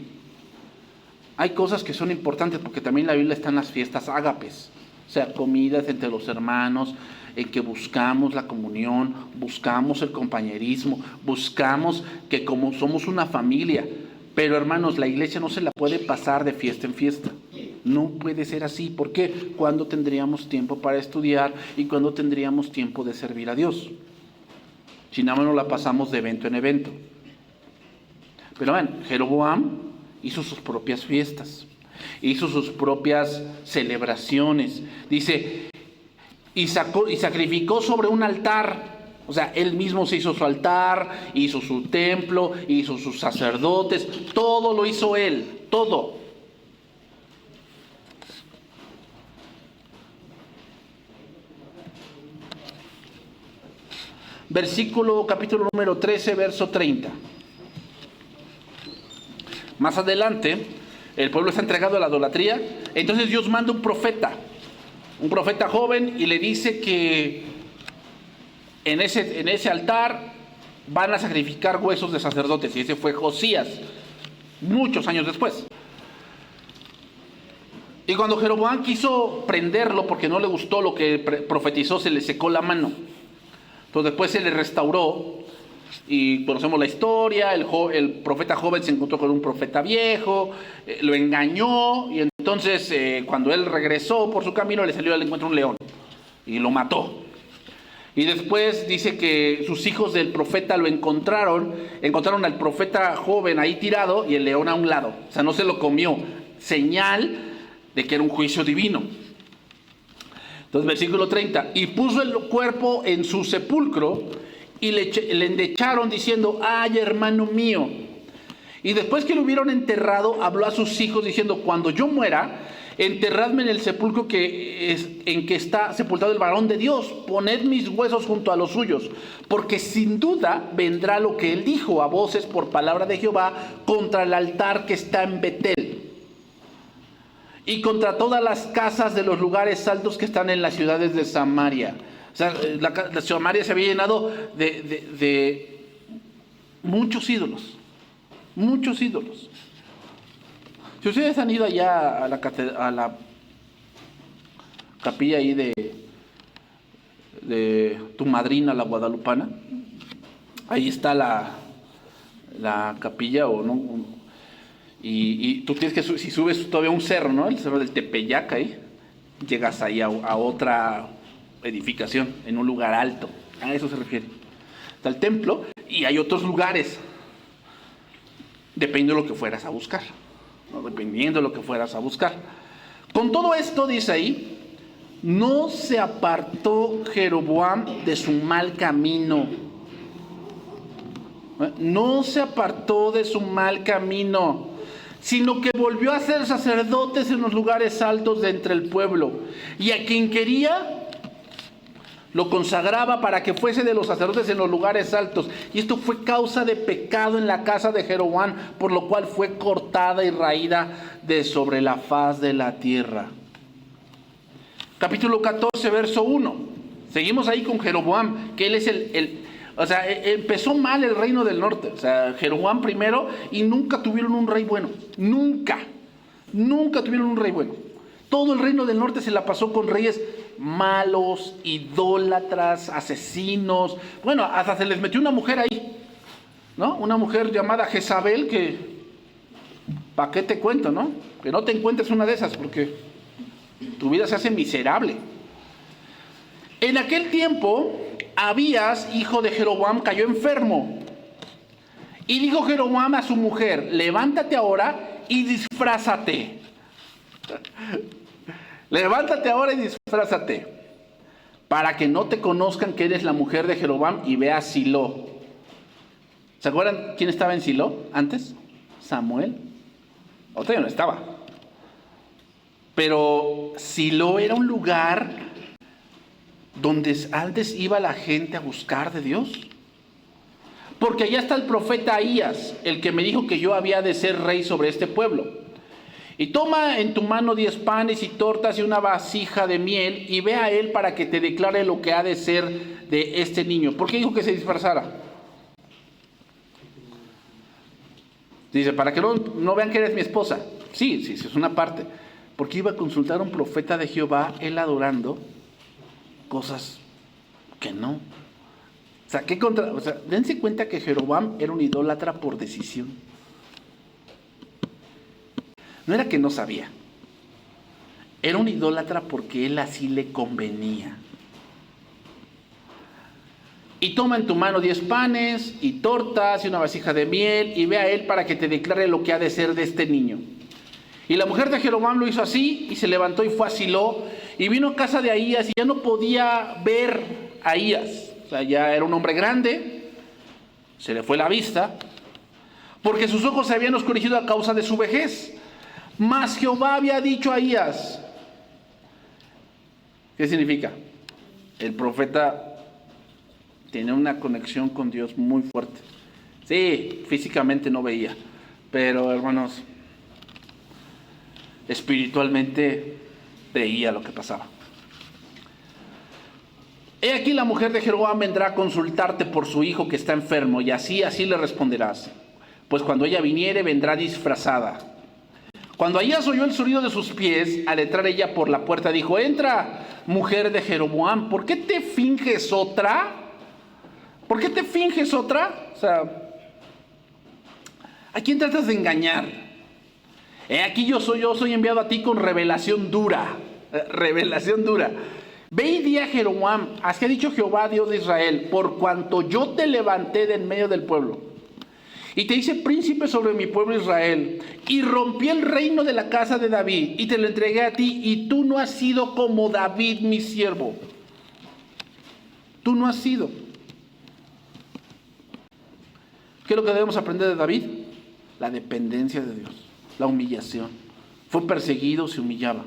Hay cosas que son importantes porque también en la Biblia están las fiestas ágapes. O sea, comidas entre los hermanos, en que buscamos la comunión, buscamos el compañerismo, buscamos que como somos una familia. Pero hermanos, la iglesia no se la puede pasar de fiesta en fiesta. No puede ser así. ¿Por qué? ¿Cuándo tendríamos tiempo para estudiar y cuándo tendríamos tiempo de servir a Dios? Si nada más nos la pasamos de evento en evento. Pero bueno, Jeroboam hizo sus propias fiestas, hizo sus propias celebraciones. Dice, y sacrificó sobre un altar. O sea, él mismo se hizo su altar, hizo su templo, hizo sus sacerdotes, todo lo hizo él, todo. Capítulo número 13, verso 30. Más adelante, el pueblo está entregado a la idolatría. Entonces Dios manda un profeta joven, y le dice que en ese altar van a sacrificar huesos de sacerdotes. Y ese fue Josías, muchos años después. Y cuando Jeroboam quiso prenderlo porque no le gustó lo que profetizó, se le secó la mano. Entonces después se le restauró, y conocemos la historia. El profeta joven se encontró con un profeta viejo, lo engañó, y entonces cuando él regresó por su camino, le salió al encuentro un león y lo mató. Y después dice que sus hijos del profeta lo encontraron al profeta joven ahí tirado y el león a un lado. O sea, no se lo comió, señal de que era un juicio divino. Entonces, versículo 30, y puso el cuerpo en su sepulcro, y le endecharon diciendo: ay, hermano mío. Y después que lo hubieron enterrado, habló a sus hijos diciendo: cuando yo muera, enterradme en el sepulcro en que está sepultado el varón de Dios. Poned mis huesos junto a los suyos, porque sin duda vendrá lo que él dijo a voces por palabra de Jehová contra el altar que está en Betel, y contra todas las casas de los lugares altos que están en las ciudades de Samaria. O sea, la Samaria se había llenado de muchos ídolos. Muchos ídolos. Si ustedes han ido allá a la capilla ahí de tu madrina, la guadalupana, ahí está la capilla, o no. Y tú tienes que, si subes todavía un cerro, ¿no? El cerro del Tepeyac, ahí llegas ahí a otra edificación, en un lugar alto. A eso se refiere. Está el templo y hay otros lugares, dependiendo de lo que fueras a buscar, ¿no? Dependiendo de lo que fueras a buscar. Con todo esto, dice ahí, no se apartó Jeroboam de su mal camino. No se apartó de su mal camino, sino que volvió a ser sacerdotes en los lugares altos de entre el pueblo. Y a quien quería, lo consagraba para que fuese de los sacerdotes en los lugares altos. Y esto fue causa de pecado en la casa de Jeroboam, por lo cual fue cortada y raída de sobre la faz de la tierra. Capítulo 14, verso 1. Seguimos ahí con Jeroboam, que él es o sea, empezó mal el reino del norte. O sea, Jeroboam primero, y nunca tuvieron un rey bueno. Nunca tuvieron un rey bueno. Todo el reino del norte se la pasó con reyes malos, idólatras, asesinos. Bueno, hasta se les metió una mujer ahí, ¿no? Una mujer llamada Jezabel, que, ¿para qué te cuento, no? Que no te encuentres una de esas, porque tu vida se hace miserable. En aquel tiempo, Abías, hijo de Jeroboam, cayó enfermo. Y dijo Jeroboam a su mujer: levántate ahora y disfrázate. Levántate ahora y disfrázate, para que no te conozcan que eres la mujer de Jeroboam, y ve a Silo. ¿Se acuerdan quién estaba en Silo antes? Samuel. Otro ya no estaba. Pero Silo era un lugar donde antes iba la gente a buscar de Dios. Porque allá está el profeta Ahías, el que me dijo que yo había de ser rey sobre este pueblo. Y toma en tu mano 10 panes y tortas y una vasija de miel, y ve a él para que te declare lo que ha de ser de este niño. ¿Por qué dijo que se disfrazara? Dice, para que no vean que eres mi esposa. Sí, es una parte. Porque iba a consultar a un profeta de Jehová, él adorando cosas que no. O sea, dense cuenta que Jeroboam era un idólatra por decisión. No era que no sabía. Era un idólatra porque él así le convenía. Y toma en tu mano 10 panes y tortas y una vasija de miel, y ve a él para que te declare lo que ha de ser de este niño. Y la mujer de Jeroboam lo hizo así, y se levantó y fue a Silo, y vino a casa de Ahías y ya no podía ver a Ahías. O sea, ya era un hombre grande, se le fue la vista, porque sus ojos se habían oscurecido a causa de su vejez. Mas Jehová había dicho a Ahías. ¿Qué significa? El profeta tenía una conexión con Dios muy fuerte. Sí, físicamente no veía, pero hermanos, espiritualmente veía lo que pasaba. He aquí la mujer de Jeroboam vendrá a consultarte por su hijo que está enfermo, y así le responderás. Pues cuando ella viniere, vendrá disfrazada. Cuando Ahías oyó el sonido de sus pies, al entrar ella por la puerta, dijo: entra, mujer de Jeroboam, ¿por qué te finges otra? ¿Por qué te finges otra? O sea, ¿a quién tratas de engañar? Aquí yo soy enviado a ti con revelación dura. Revelación dura. Ve y di a Jeroboam: así ha dicho Jehová, Dios de Israel, por cuanto yo te levanté de en medio del pueblo, y te hice príncipe sobre mi pueblo Israel, y rompí el reino de la casa de David, y te lo entregué a ti, y tú no has sido como David mi siervo. Tú no has sido. ¿Qué es lo que debemos aprender de David? La dependencia de Dios, la humillación. Fue perseguido, se humillaba.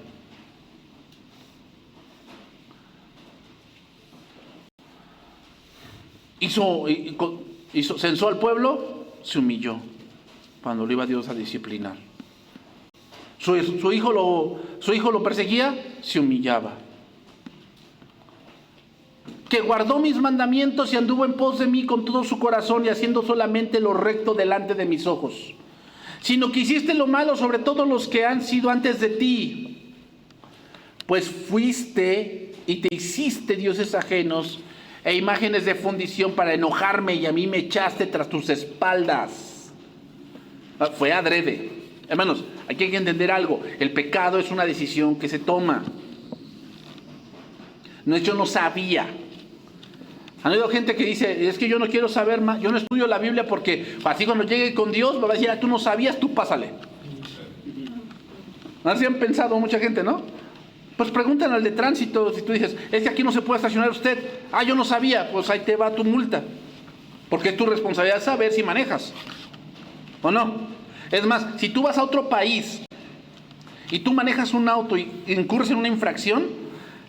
Censó al pueblo, se humilló cuando lo iba Dios a disciplinar. Su hijo lo perseguía, se humillaba. Que guardó mis mandamientos y anduvo en pos de mí con todo su corazón, y haciendo solamente lo recto delante de mis ojos. Sino que hiciste lo malo sobre todos los que han sido antes de ti, pues fuiste y te hiciste dioses ajenos e imágenes de fundición para enojarme, y a mí me echaste tras tus espaldas. Fue adrede. Hermanos, aquí hay que entender algo. El pecado es una decisión que se toma. No, yo no sabía. Han oído gente que dice: es que yo no quiero saber más, yo no estudio la Biblia porque así cuando llegue con Dios me va a decir: tú no sabías, tú pásale. Así han pensado mucha gente, ¿no? Pues pregúntale al de tránsito. Si tú dices: es que aquí no se puede estacionar usted. Yo no sabía. Pues ahí te va tu multa, porque es tu responsabilidad saber si manejas o no. Es más, si tú vas a otro país y tú manejas un auto y incurres en una infracción,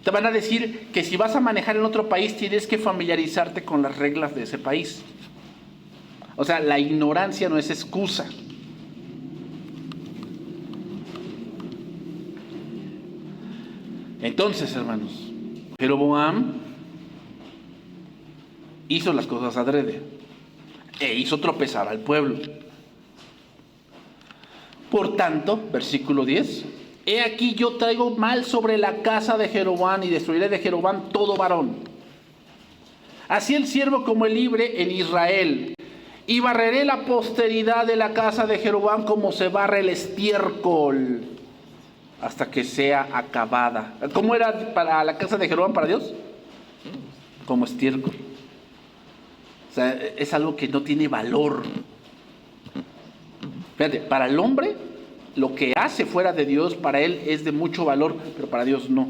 te van a decir que si vas a manejar en otro país tienes que familiarizarte con las reglas de ese país. O sea, la ignorancia no es excusa. Entonces, hermanos, Jeroboam hizo las cosas adrede e hizo tropezar al pueblo. Por tanto, versículo 10: he aquí yo traigo mal sobre la casa de Jeroboam, y destruiré de Jeroboam todo varón, así el siervo como el libre en Israel, y barreré la posteridad de la casa de Jeroboam como se barre el estiércol, hasta que sea acabada. ¿Cómo era para la casa de Jeroboam para Dios? Como estiércol. O sea, es algo que no tiene valor. Fíjate, para el hombre, lo que hace fuera de Dios, para él es de mucho valor, pero para Dios no.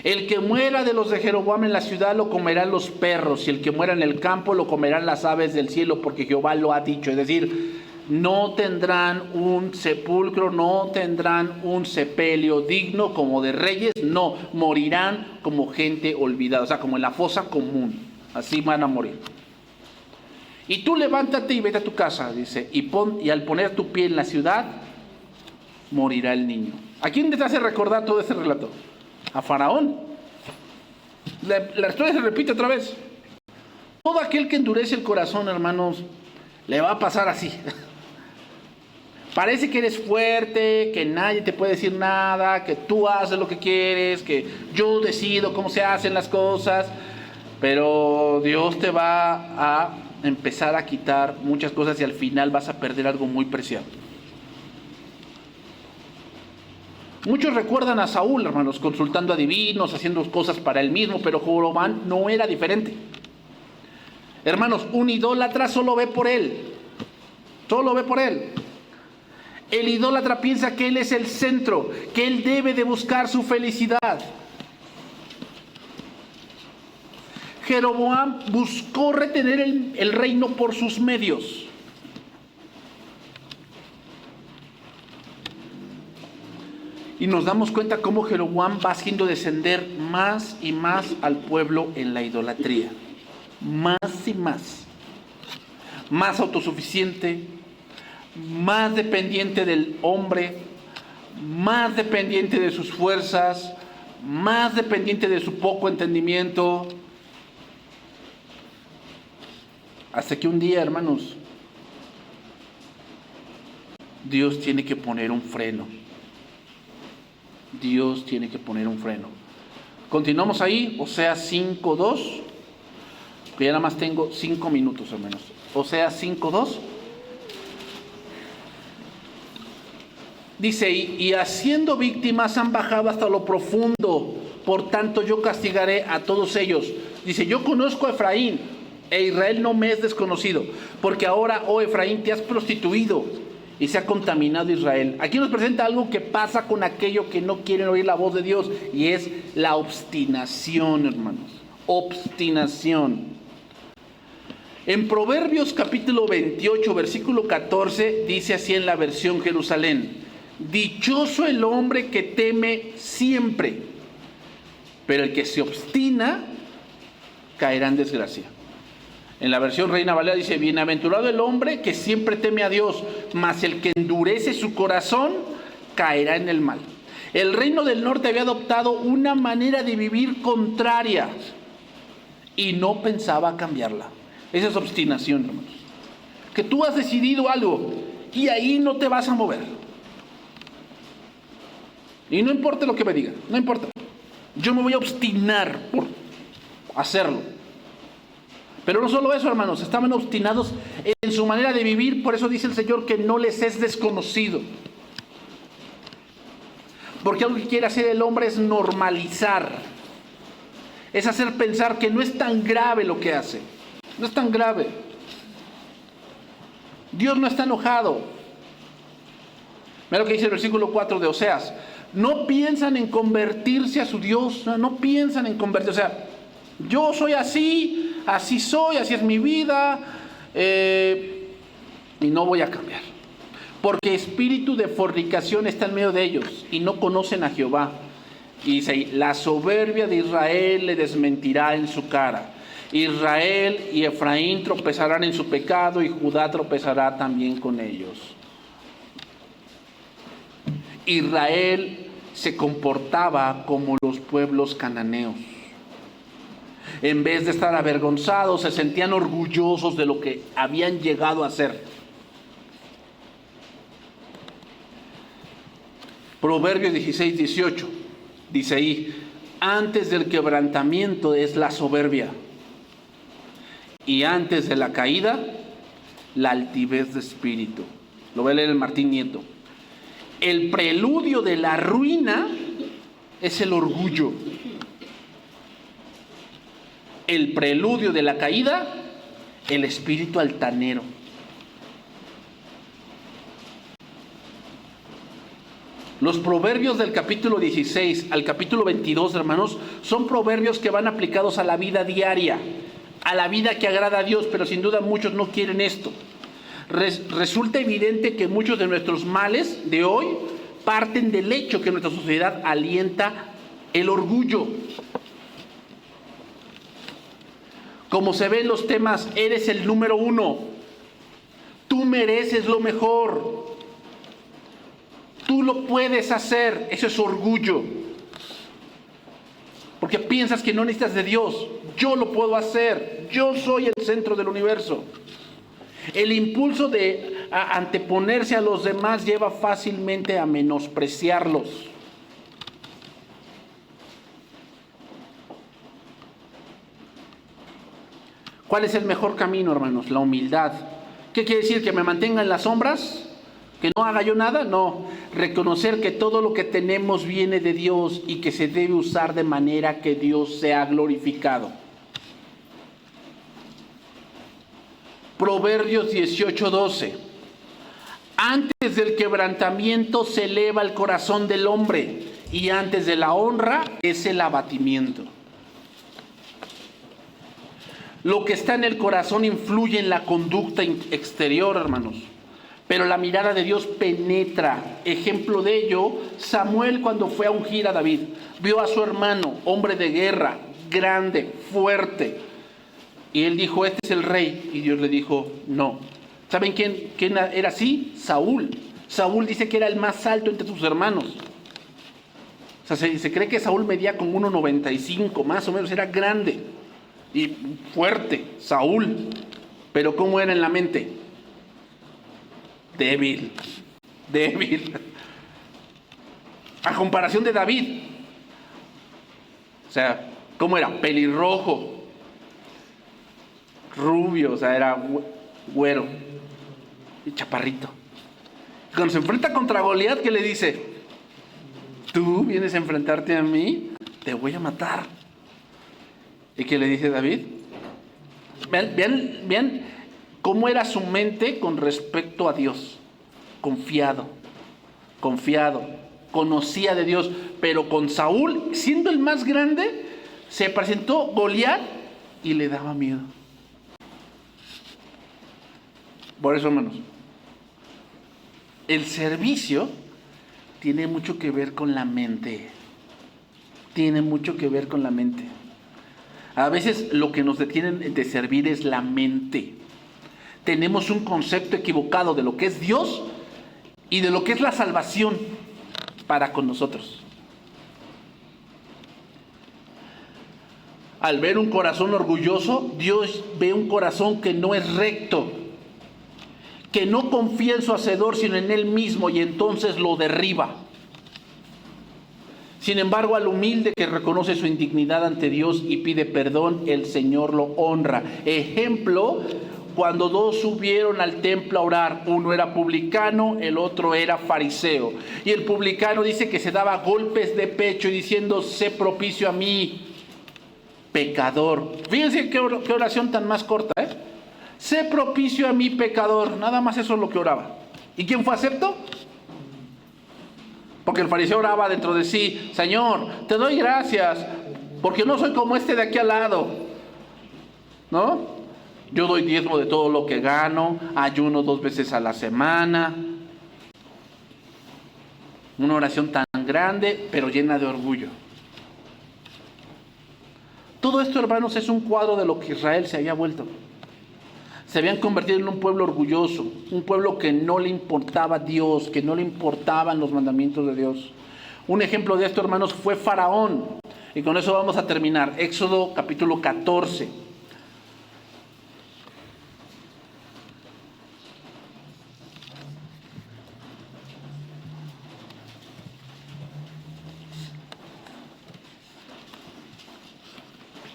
El que muera de los de Jeroboam en la ciudad lo comerán los perros, y el que muera en el campo lo comerán las aves del cielo, porque Jehová lo ha dicho. Es decir, no tendrán un sepulcro, no tendrán un sepelio digno como de reyes, no, morirán como gente olvidada, o sea, como en la fosa común, así van a morir. Y tú levántate y vete a tu casa, dice, y al poner tu pie en la ciudad, morirá el niño. ¿A quién te hace recordar todo este relato? A Faraón. La historia se repite otra vez. Todo aquel que endurece el corazón, hermanos, le va a pasar así. Parece que eres fuerte, que nadie te puede decir nada, que tú haces lo que quieres, que yo decido cómo se hacen las cosas, pero Dios te va a empezar a quitar muchas cosas y al final vas a perder algo muy preciado. Muchos recuerdan a Saúl, hermanos, consultando a divinos, haciendo cosas para él mismo, pero Jeroboam no era diferente. Hermanos, un idólatra solo ve por él. Solo ve por él. El idólatra piensa que él es el centro, que él debe de buscar su felicidad. Jeroboam buscó retener el reino por sus medios. Y nos damos cuenta cómo Jeroboam va haciendo descender más y más al pueblo en la idolatría. Más y más. Más autosuficiente, más dependiente del hombre, más dependiente de sus fuerzas, más dependiente de su poco entendimiento. Hasta que un día, hermanos, Dios tiene que poner un freno. Dios tiene que poner un freno. Continuamos ahí, Oseas 5:2, que ya nada más tengo 5 minutos, hermanos. Oseas 5:2. Dice, y haciendo víctimas han bajado hasta lo profundo, por tanto yo castigaré a todos ellos. Dice, yo conozco a Efraín, e Israel no me es desconocido, porque ahora, oh Efraín, te has prostituido, y se ha contaminado Israel. Aquí nos presenta algo que pasa con aquellos que no quieren oír la voz de Dios, y es la obstinación, hermanos. Obstinación. En Proverbios capítulo 28, versículo 14, dice así en la versión Jerusalén: dichoso el hombre que teme siempre, pero el que se obstina caerá en desgracia. En la versión Reina Valera dice, bienaventurado el hombre que siempre teme a Dios, mas el que endurece su corazón caerá en el mal. El reino del norte había adoptado una manera de vivir contraria y no pensaba cambiarla. Esa es obstinación, hermanos. Que tú has decidido algo y ahí no te vas a mover. Y no importa lo que me digan, no importa. Yo me voy a obstinar por hacerlo. Pero no solo eso, hermanos, estaban obstinados en su manera de vivir. Por eso dice el Señor que no les es desconocido. Porque algo que quiere hacer el hombre es normalizar. Es hacer pensar que no es tan grave lo que hace. No es tan grave. Dios no está enojado. Mira lo que dice el versículo 4 de Oseas. No piensan en convertirse a su Dios. No piensan en convertirse. O sea, yo soy así, así soy, así es mi vida, y no voy a cambiar. Porque espíritu de fornicación está en medio de ellos y no conocen a Jehová. Y dice, la soberbia de Israel le desmentirá en su cara. Israel y Efraín tropezarán en su pecado y Judá tropezará también con ellos. Israel se comportaba como los pueblos cananeos. En vez de estar avergonzados, se sentían orgullosos de lo que habían llegado a ser. Proverbios 16:18 dice ahí, antes del quebrantamiento es la soberbia, y antes de la caída, la altivez de espíritu. Lo voy a leer el Martín Nieto. El preludio de la ruina es el orgullo. El preludio de la caída, el espíritu altanero. Los proverbios del capítulo 16 al capítulo 22, hermanos, son proverbios que van aplicados a la vida diaria, a la vida que agrada a Dios, pero sin duda muchos no quieren esto. Resulta evidente que muchos de nuestros males de hoy parten del hecho que nuestra sociedad alienta el orgullo. Como se ve en los temas, eres el número uno, tú mereces lo mejor, tú lo puedes hacer, eso es orgullo. Porque piensas que no necesitas de Dios, yo lo puedo hacer, yo soy el centro del universo. El impulso de anteponerse a los demás lleva fácilmente a menospreciarlos. ¿Cuál es el mejor camino, hermanos? La humildad. ¿Qué quiere decir? ¿Que me mantenga en las sombras? ¿Que no haga yo nada? No. Reconocer que todo lo que tenemos viene de Dios y que se debe usar de manera que Dios sea glorificado. Proverbios 18:12. Antes del quebrantamiento se eleva el corazón del hombre, y antes de la honra es el abatimiento. Lo que está en el corazón influye en la conducta exterior, hermanos. Pero la mirada de Dios penetra. Ejemplo de ello, Samuel, cuando fue a ungir a David, vio a su hermano, hombre de guerra, grande, fuerte. Y él dijo, este es el rey. Y Dios le dijo, no. ¿Saben quién era así? Saúl. Saúl dice que era el más alto entre sus hermanos. O sea, se cree que Saúl medía como 1,95, más o menos, era grande y fuerte, Saúl. Pero ¿cómo era en la mente? Débil. A comparación de David. O sea, ¿cómo era? Pelirrojo, rubio, o sea, era güero y chaparrito. Y cuando se enfrenta contra Goliat, ¿qué le dice? Tú vienes a enfrentarte a mí, te voy a matar. ¿Y qué le dice David? Vean cómo era su mente con respecto a Dios. Confiado, conocía de Dios. Pero con Saúl, siendo el más grande, se presentó Goliat y le daba miedo. Por eso, hermanos, el servicio tiene mucho que ver con la mente. Tiene mucho que ver con la mente. A veces lo que nos detiene de servir es la mente. Tenemos un concepto equivocado de lo que es Dios y de lo que es la salvación para con nosotros. Al ver un corazón orgulloso, Dios ve un corazón que no es recto, que no confía en su hacedor sino en él mismo, y entonces lo derriba. Sin embargo, al humilde que reconoce su indignidad ante Dios y pide perdón, el Señor lo honra. Ejemplo, cuando dos subieron al templo a orar, uno era publicano, el otro era fariseo. Y el publicano dice que se daba golpes de pecho y diciendo, sé propicio a mí, pecador. Fíjense qué oración tan más corta, ¿eh? Sé propicio a mí, pecador. Nada más eso es lo que oraba. ¿Y quién fue acepto? Porque el fariseo oraba dentro de sí, Señor, te doy gracias, porque no soy como este de aquí al lado, ¿no? Yo doy diezmo de todo lo que gano, ayuno 2 veces a la semana. Una oración tan grande, pero llena de orgullo. Todo esto, hermanos, es un cuadro de lo que Israel se había vuelto. Se habían convertido en un pueblo orgulloso, un pueblo que no le importaba Dios, que no le importaban los mandamientos de Dios. Un ejemplo de esto, hermanos, fue Faraón. Y con eso vamos a terminar. Éxodo capítulo 14.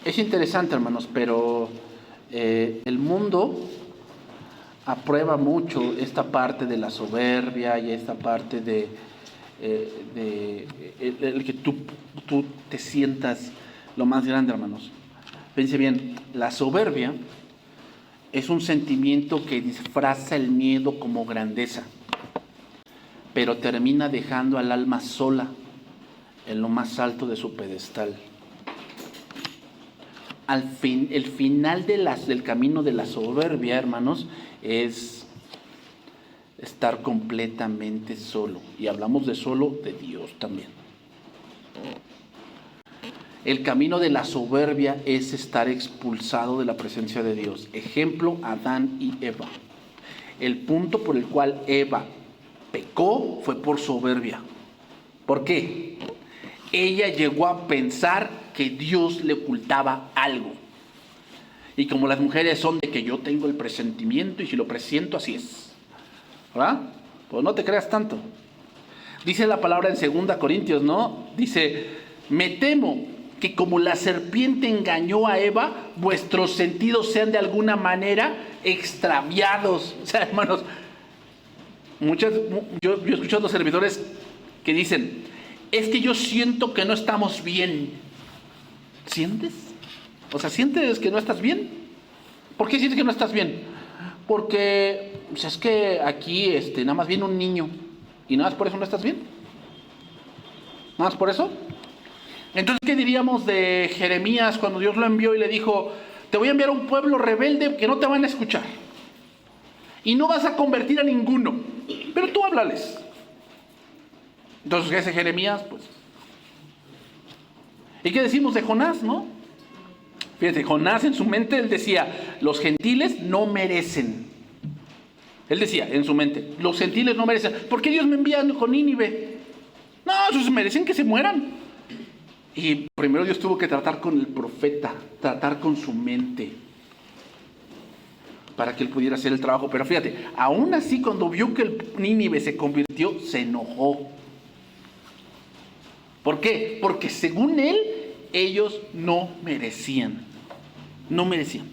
Es interesante, hermanos, pero el mundo aprueba mucho esta parte de la soberbia y esta parte de el que tú te sientas lo más grande, hermanos. Fíjense bien, la soberbia es un sentimiento que disfraza el miedo como grandeza, pero termina dejando al alma sola en lo más alto de su pedestal. El final del camino de la soberbia, hermanos, es estar completamente solo. Y hablamos de solo de Dios también. El camino de la soberbia es estar expulsado de la presencia de Dios. Ejemplo, Adán y Eva. El punto por el cual Eva pecó fue por soberbia. ¿Por qué? Ella llegó a pensar que Dios le ocultaba algo. Y como las mujeres son de que yo tengo el presentimiento y si lo presiento así es, ¿verdad? Pues no te creas tanto. Dice la palabra en 2 Corintios, ¿no? Dice, me temo que como la serpiente engañó a Eva, vuestros sentidos sean de alguna manera extraviados. O sea, hermanos, yo he escuchado servidores que dicen, es que yo siento que no estamos bien. ¿Sientes? O sea, ¿sientes que no estás bien? ¿Por qué sientes que no estás bien? porque pues es que aquí nada más viene un niño y nada más por eso no estás bien. Nada más por eso. Entonces, ¿qué diríamos de Jeremías cuando Dios lo envió y le dijo: te voy a enviar a un pueblo rebelde que no te van a escuchar y no vas a convertir a ninguno, pero tú háblales? Entonces, ¿qué hace Jeremías? Pues, ¿y qué decimos de Jonás, no? Fíjate, Jonás en su mente, él decía: los gentiles no merecen. Él decía en su mente: los gentiles no merecen. ¿Por qué Dios me envía con Nínive? No, esos merecen que se mueran. Y primero Dios tuvo que tratar con el profeta, tratar con su mente, para que él pudiera hacer el trabajo. Pero fíjate, aún así cuando vio que el Nínive se convirtió, se enojó. ¿Por qué? Porque según él, ellos no merecían. No merecían.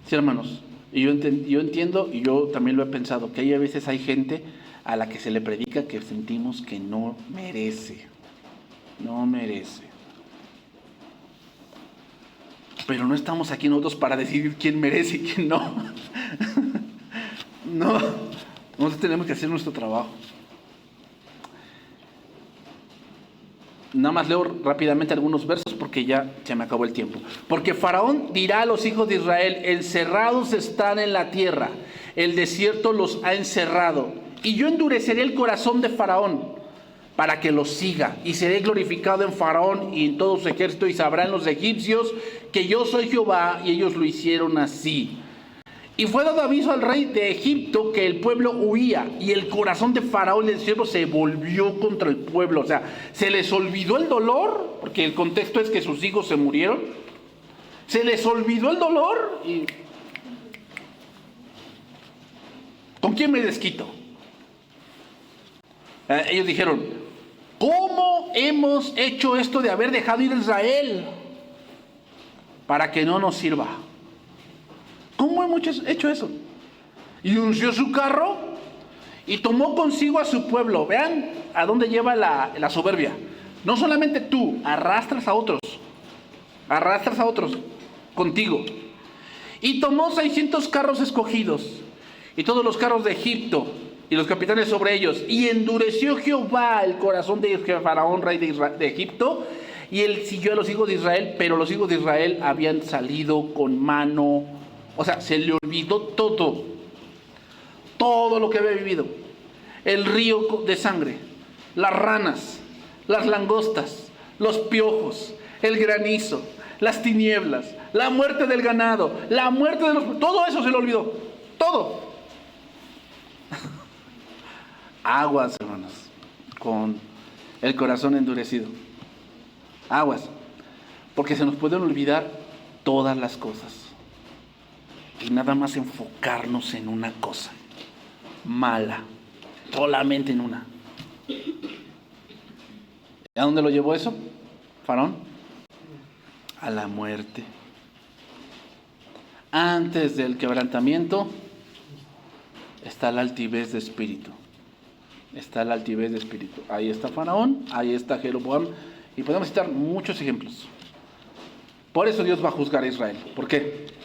Sí, hermanos, y yo entiendo, y yo también lo he pensado, que a veces hay gente a la que se le predica que sentimos que no merece. No merece. Pero no estamos aquí nosotros para decidir quién merece y quién no. No, nosotros tenemos que hacer nuestro trabajo. Nada más leo rápidamente algunos versos porque ya se me acabó el tiempo. Porque Faraón dirá a los hijos de Israel: encerrados están en la tierra, el desierto los ha encerrado, y yo endureceré el corazón de Faraón para que los siga, y seré glorificado en Faraón y en todo su ejército, y sabrán los egipcios que yo soy Jehová, y ellos lo hicieron así. Y fue dado aviso al rey de Egipto que el pueblo huía, y el corazón de Faraón y del siervo se volvió contra el pueblo. O sea, se les olvidó el dolor, porque el contexto es que sus hijos se murieron. Se les olvidó el dolor y... ¿con quién me desquito? Ellos dijeron: ¿cómo hemos hecho esto de haber dejado ir a Israel para que no nos sirva? ¿Cómo hemos hecho eso? Y unció su carro y tomó consigo a su pueblo. Vean a dónde lleva la soberbia. No solamente tú, arrastras a otros contigo. Y tomó 600 carros escogidos y todos los carros de Egipto y los capitanes sobre ellos. Y endureció Jehová el corazón de Faraón, rey de Egipto, y él siguió a los hijos de Israel, pero los hijos de Israel habían salido con mano. O sea, se le olvidó todo lo que había vivido. El río de sangre, las ranas, las langostas, los piojos, el granizo, las tinieblas, la muerte del ganado, la muerte de los... todo eso se le olvidó. Todo. Aguas, hermanos, con el corazón endurecido. Aguas, porque se nos pueden olvidar todas las cosas. Y nada más enfocarnos en una cosa mala, solamente en una. ¿A dónde lo llevó eso, Faraón? A la muerte. Antes del quebrantamiento está la altivez de espíritu. Está la altivez de espíritu. Ahí está Faraón, ahí está Jeroboam, y podemos citar muchos ejemplos. Por eso Dios va a juzgar a Israel. ¿Por qué?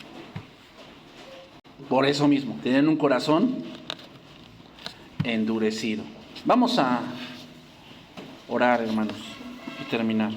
Por eso mismo, tienen un corazón endurecido. Vamos a orar, hermanos, y terminar.